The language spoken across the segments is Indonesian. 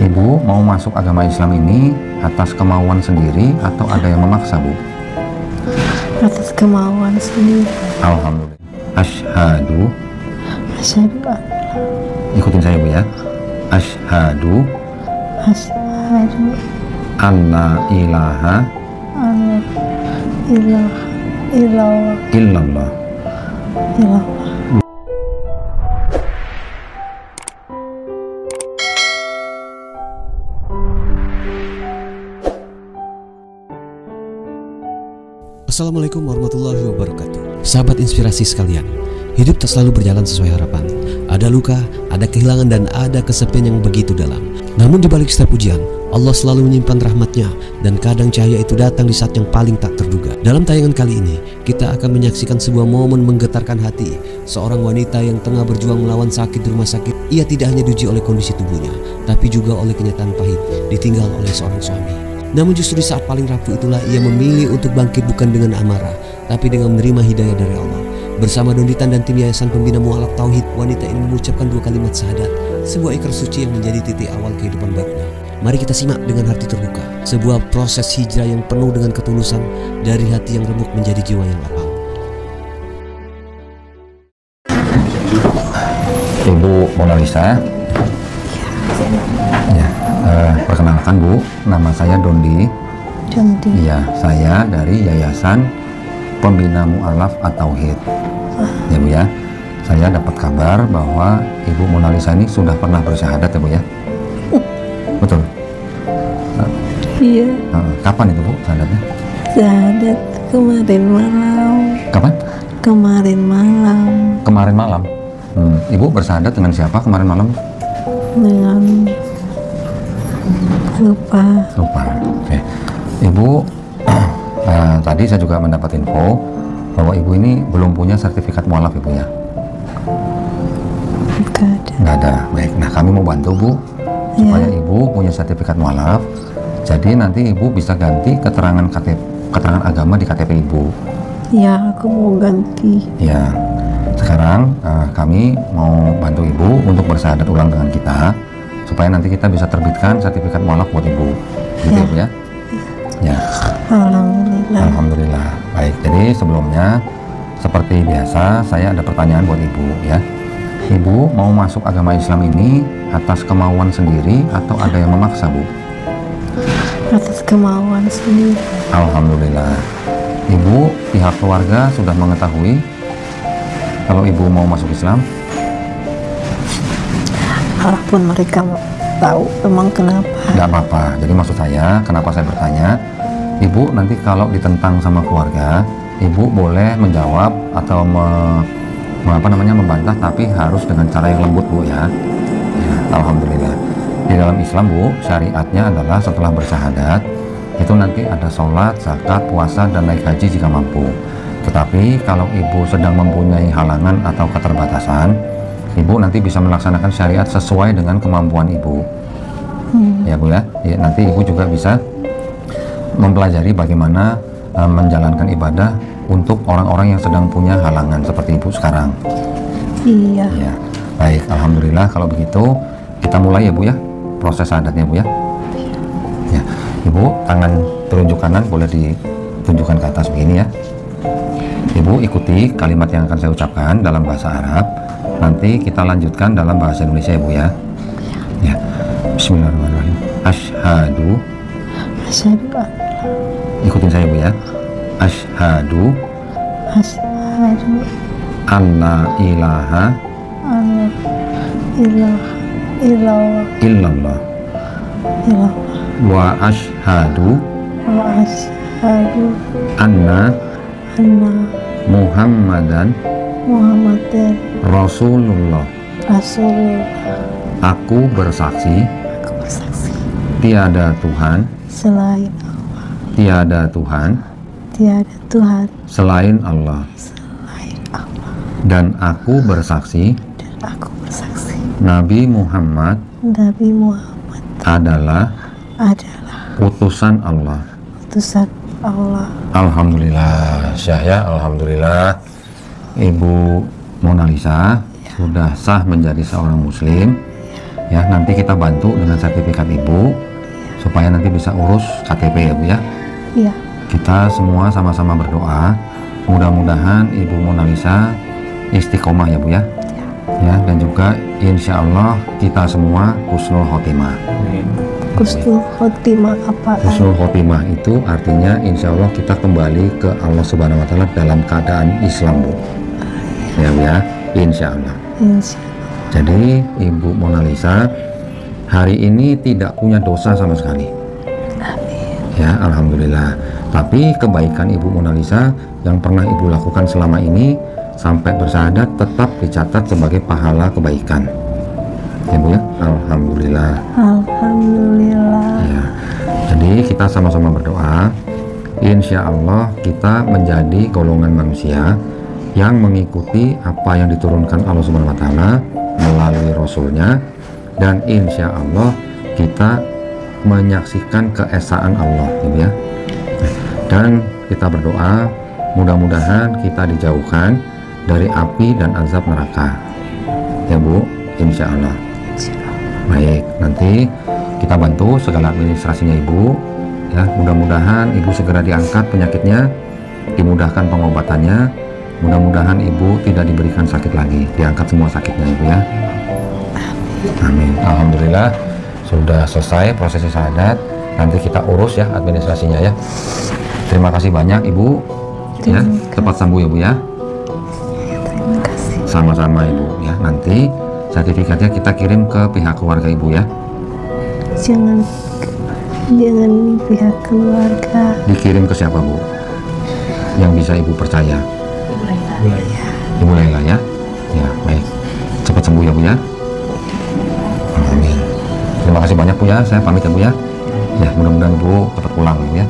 Ibu mau masuk agama Islam ini atas kemauan sendiri atau ada yang memaksa, Bu? Atas kemauan sendiri. Alhamdulillah. Asyhadu. Asyhadu an. Ikutin saya, Bu ya. Asyhadu. Asyhadu alla ilaha an ilaha illallah. illallah. Illallah. Assalamualaikum warahmatullahi wabarakatuh. Sahabat inspirasi sekalian, hidup tak selalu berjalan sesuai harapan. Ada luka, ada kehilangan, dan ada kesepian yang begitu dalam. Namun di balik setiap ujian, Allah selalu menyimpan rahmatnya, dan kadang cahaya itu datang di saat yang paling tak terduga. Dalam tayangan kali ini, kita akan menyaksikan sebuah momen menggetarkan hati. Seorang wanita yang tengah berjuang melawan sakit di rumah sakit. Ia tidak hanya diuji oleh kondisi tubuhnya, tapi juga oleh kenyataan pahit, ditinggal oleh seorang suami. Namun justru di saat paling rapuh itulah ia memilih untuk bangkit bukan dengan amarah, tapi dengan menerima hidayah dari Allah. Bersama Donditan dan tim Yayasan Pembina Mu'alaf Tauhid, wanita ini mengucapkan 2 kalimat syahadat, sebuah ikrar suci yang menjadi titik awal kehidupan barunya. Mari kita simak dengan hati terbuka, sebuah proses hijrah yang penuh dengan ketulusan, dari hati yang remuk menjadi jiwa yang lapang. Ibu Mona Lisa. Ya, perkenalkan Bu, nama saya Dondi. Iya, saya dari Yayasan Pembina Mu'alaf Tauhid. Ya Bu ya, saya dapat kabar bahwa Ibu Mona Lisa ini sudah pernah bersyahadat ya Bu ya. Betul? Iya. Kapan itu Bu syahadatnya? Syahadat kemarin malam. Kapan? Kemarin malam. Kemarin malam. Ibu bersyahadat dengan siapa kemarin malam? Dengan lupa. Oke. Ibu tadi saya juga mendapat info bahwa Ibu ini belum punya sertifikat mualaf Ibu ya? Nggak ada. Baik, nah kami mau bantu Bu supaya Ibu punya sertifikat mualaf. Jadi nanti Ibu bisa ganti keterangan agama di KTP Ibu. Ya, aku mau ganti. Ya. Sekarang kami mau bantu Ibu untuk bersyahadat ulang dengan kita supaya nanti kita bisa terbitkan sertifikat mualaf buat Ibu. Gitu ya Bu ya? Ya. Alhamdulillah. Alhamdulillah. Baik, jadi sebelumnya seperti biasa saya ada pertanyaan buat Ibu ya. Ibu mau masuk agama Islam ini atas kemauan sendiri atau ada yang memaksa Bu? Atas kemauan sendiri. Alhamdulillah. Ibu, pihak keluarga sudah mengetahui kalau Ibu mau masuk Islam? Walaupun mereka tahu, emang kenapa? Nggak apa-apa. Jadi maksud saya, kenapa saya bertanya, Ibu nanti kalau ditentang sama keluarga, Ibu boleh menjawab atau membantah, tapi harus dengan cara yang lembut Bu ya. Alhamdulillah. Di dalam Islam Bu, syariatnya adalah setelah bersyahadat itu nanti ada sholat, zakat, puasa, dan naik haji jika mampu. Tetapi kalau Ibu sedang mempunyai halangan atau keterbatasan, Ibu nanti bisa melaksanakan syariat sesuai dengan kemampuan Ibu. Ya Bu ya. Nanti Ibu juga bisa mempelajari bagaimana menjalankan ibadah untuk orang-orang yang sedang punya halangan seperti Ibu sekarang. Iya. Ya. Baik, alhamdulillah kalau begitu kita mulai ya Bu ya, proses syahadatnya Bu ya. Ya. Ibu, tangan telunjuk kanan boleh ditunjukkan ke atas begini ya. Ibu ikuti kalimat yang akan saya ucapkan dalam bahasa Arab. Nanti kita lanjutkan dalam bahasa Indonesia ya Bu ya. Ya. Bismillahirrahmanirrahim. Asyhadu. Asyhadu an. Ikutin saya Bu ya. Asyhadu. Asyhadu alla ilaha an ilaha illallah. illallah. Illallah. Wa asyhadu Wa asyhadu anna anna Muhammadan Muhammadan Rasulullah. Rasulullah. Aku bersaksi Aku bersaksi tiada Tuhan selain Allah. tiada Tuhan Tiada Tuhan selain Allah. selain Allah. Dan aku bersaksi Dan aku bersaksi Nabi Muhammad Nabi Muhammad adalah utusan Allah. utusan Allah. Alhamdulillah, Syah ya, alhamdulillah. Ibu Mona Lisa sudah sah menjadi seorang muslim ya nanti kita bantu dengan sertifikat ibu supaya nanti bisa urus KTP ya Bu ya. Iya. Kita semua sama-sama berdoa mudah-mudahan Ibu Mona Lisa istiqomah ya Bu ya. Ya, dan juga insya Allah kita semua husnul khotimah. Husnul khotimah apa? Husnul khotimah itu artinya insya Allah kita kembali ke Allah Subhanahu Wa Taala dalam keadaan Islam Bu. Ya Bu ya, insya Allah. Insya Allah. Jadi Ibu Mona Lisa hari ini tidak punya dosa sama sekali. Amin. Ya, alhamdulillah. Tapi kebaikan Ibu Mona Lisa yang pernah Ibu lakukan selama ini sampai bersyahadat tetap dicatat sebagai pahala kebaikan. Ya Bu ya, alhamdulillah. Alhamdulillah. Ya. Jadi kita sama-sama berdoa, insya Allah kita menjadi golongan manusia yang mengikuti apa yang diturunkan Allah Subhanahu Wa Taala melalui Rasulnya, dan insya Allah kita menyaksikan keesaan Allah, gitu ya. Dan kita berdoa mudah-mudahan kita dijauhkan dari api dan azab neraka, ya Bu, insya Allah. Baik, nanti kita bantu segala administrasinya Ibu, ya. Mudah-mudahan Ibu segera diangkat penyakitnya, dimudahkan pengobatannya, mudah-mudahan Ibu tidak diberikan sakit lagi, diangkat semua sakitnya Ibu ya. Amin. Alhamdulillah sudah selesai prosesi syahadat. Nanti kita urus ya administrasinya ya. Terima kasih banyak Ibu. Ya, cepat sembuh ya Bu ya. Terima kasih. Sama-sama Ibu ya. Nanti sertifikatnya kita kirim ke pihak keluarga Ibu ya. Jangan pihak keluarga. Dikirim ke siapa Bu? Yang bisa Ibu percaya. Ibu Laila ya. Ya, baik. Cepat sembuh ya Bu ya. Amin. Terima kasih banyak Bu ya. Saya pamit ya Bu ya. Ya, mudah-mudahan Ibu cepat pulang Bu ya.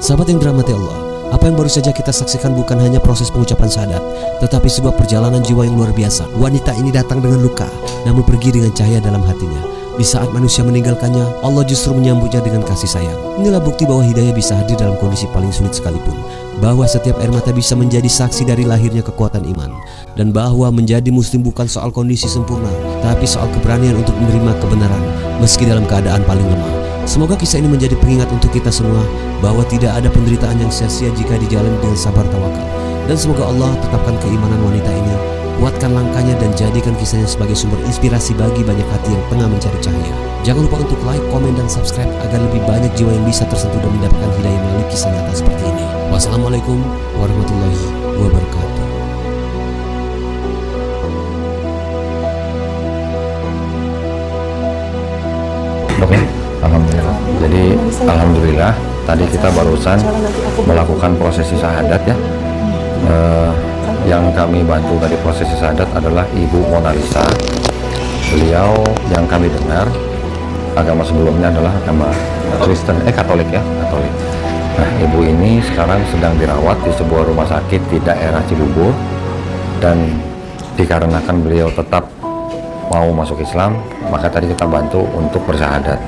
Sahabat yang dirahmati Allah, apa yang baru saja kita saksikan bukan hanya proses pengucapan syahadat, tetapi sebuah perjalanan jiwa yang luar biasa. Wanita ini datang dengan luka, namun pergi dengan cahaya dalam hatinya. Di saat manusia meninggalkannya, Allah justru menyambutnya dengan kasih sayang. Inilah bukti bahwa hidayah bisa hadir dalam kondisi paling sulit sekalipun, bahwa setiap air mata bisa menjadi saksi dari lahirnya kekuatan iman, dan bahwa menjadi muslim bukan soal kondisi sempurna, tapi soal keberanian untuk menerima kebenaran meski dalam keadaan paling lemah. Semoga kisah ini menjadi pengingat untuk kita semua bahwa tidak ada penderitaan yang sia-sia jika dijalani dengan sabar tawakal. Dan semoga Allah tetapkan keimanan wanita ini, kuatkan langkahnya, dan jadikan kisahnya sebagai sumber inspirasi bagi banyak hati yang tengah mencari cahaya. Jangan lupa untuk like, komen, dan subscribe agar lebih banyak jiwa yang bisa tersentuh dan mendapatkan hidayah melalui kisah nyata seperti ini. Wassalamualaikum warahmatullahi wabarakatuh. Oke, alhamdulillah. Jadi alhamdulillah tadi kita barusan melakukan prosesi syahadat ya. Yang kami bantu dari prosesi syahadat adalah Ibu Mona Lisa. Beliau yang kami dengar agama sebelumnya adalah agama Kristen, Katolik ya, Katolik. Nah, Ibu ini sekarang sedang dirawat di sebuah rumah sakit di daerah Cibubur, dan dikarenakan beliau tetap mau masuk Islam, maka tadi kita bantu untuk bersyahadat.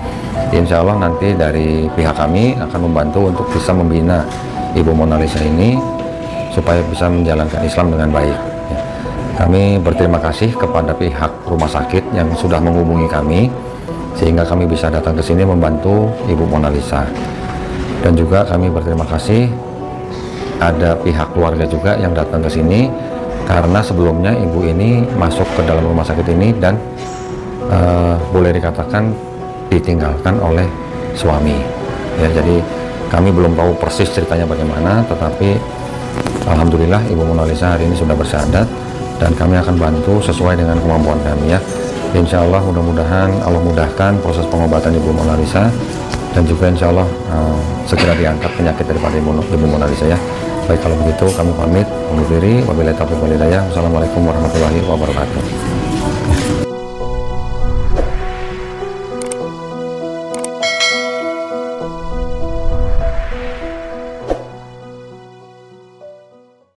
Insya Allah nanti dari pihak kami akan membantu untuk bisa membina Ibu Mona Lisa ini supaya bisa menjalankan Islam dengan baik. Kami berterima kasih kepada pihak rumah sakit yang sudah menghubungi kami sehingga kami bisa datang ke sini membantu Ibu Mona Lisa. Dan juga kami berterima kasih ada pihak keluarga juga yang datang ke sini, karena sebelumnya ibu ini masuk ke dalam rumah sakit ini dan boleh dikatakan ditinggalkan oleh suami ya. Jadi kami belum tahu persis ceritanya bagaimana, tetapi alhamdulillah Ibu Mona Lisa hari ini sudah bersyahadat, dan kami akan bantu sesuai dengan kemampuan kami ya. Insya Allah mudah-mudahan Allah mudahkan proses pengobatan Ibu Mona Lisa, dan juga insya Allah segera diangkat penyakit daripada Ibu Mona Lisa ya. Baik, kalau begitu kami pamit undur diri. Wabillahi taufiq wal hidayah. Wassalamualaikum warahmatullahi wabarakatuh.